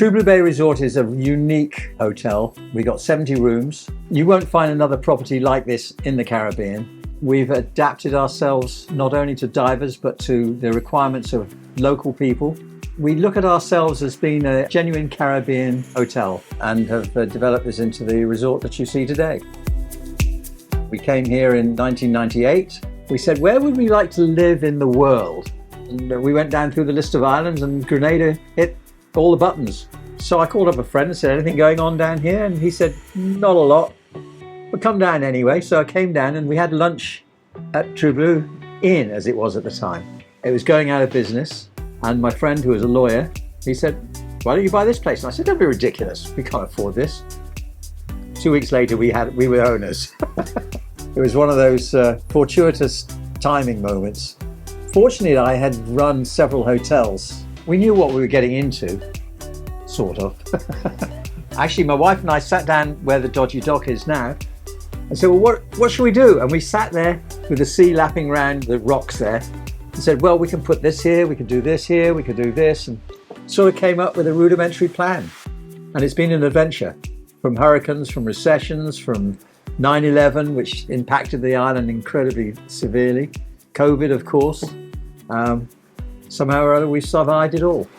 True Blue Bay Resort is a unique hotel. We got 70 rooms. You won't find another property like this in the Caribbean. We've adapted ourselves not only to divers but to the requirements of local people. We look at ourselves as being a genuine Caribbean hotel and have developed this into the resort that you see today. We came here in 1998. We said, where would we like to live in the world? And we went down through the list of islands and Grenada hit all the buttons. So I called up a friend and said, anything going on down here? And he said, not a lot, but come down anyway. So I came down and we had lunch at True Blue Inn, as it was at the time. It was going out of business. And my friend, who was a lawyer, he said, why don't you buy this place? And I said, don't be ridiculous. We can't afford this. 2 weeks later, we were owners. It was one of those fortuitous timing moments. Fortunately, I had run several hotels. We knew what we were getting into, sort of. Actually, my wife and I sat down where the dodgy dock is now and said, well, what should we do? And we sat there with the sea lapping around the rocks there and said, well, we can put this here, we can do this here, we can do this, and sort of came up with a rudimentary plan. And it's been an adventure, from hurricanes, from recessions, from 9/11, which impacted the island incredibly severely, COVID, of course. Somehow or other, we survived it all.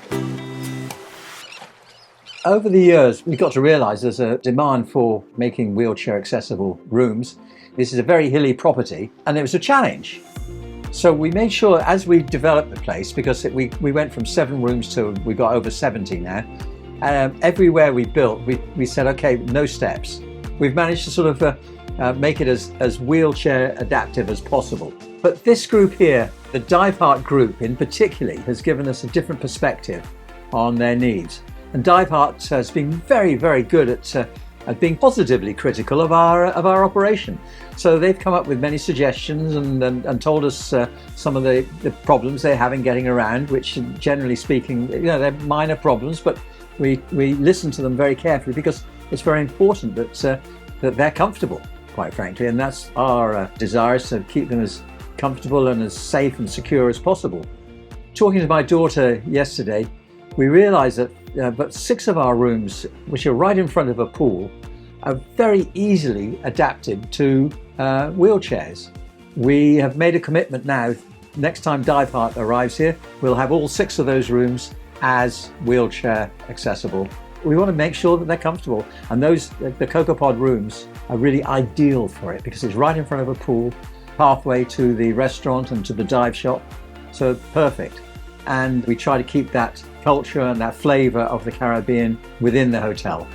Over the years, we got to realise there's a demand for making wheelchair accessible rooms. This is a very hilly property, and it was a challenge. So we made sure, as we developed the place, because we went from 7 rooms to we've got over 70 now, everywhere we built, we said, okay, no steps. We've managed to sort of make it as wheelchair adaptive as possible. But this group here, the Dive Heart group in particular, has given us a different perspective on their needs. And Dive Heart has been very, very good at being positively critical of our operation. So they've come up with many suggestions and told us some of the problems they're having getting around, which generally speaking, they're minor problems, but we listen to them very carefully because it's very important that they're comfortable, quite frankly, and that's our desire, is to keep them as comfortable and as safe and secure as possible. Talking to my daughter yesterday, we realised that but 6 of our rooms, which are right in front of a pool, are very easily adapted to wheelchairs. We have made a commitment now. Next time Dive Heart arrives here, we'll have all 6 of those rooms as wheelchair accessible. We want to make sure that they're comfortable, and the CocoaPod rooms are really ideal for it because it's right in front of a pool, pathway to the restaurant and to the dive shop, so perfect. And we try to keep that culture and that flavour of the Caribbean within the hotel.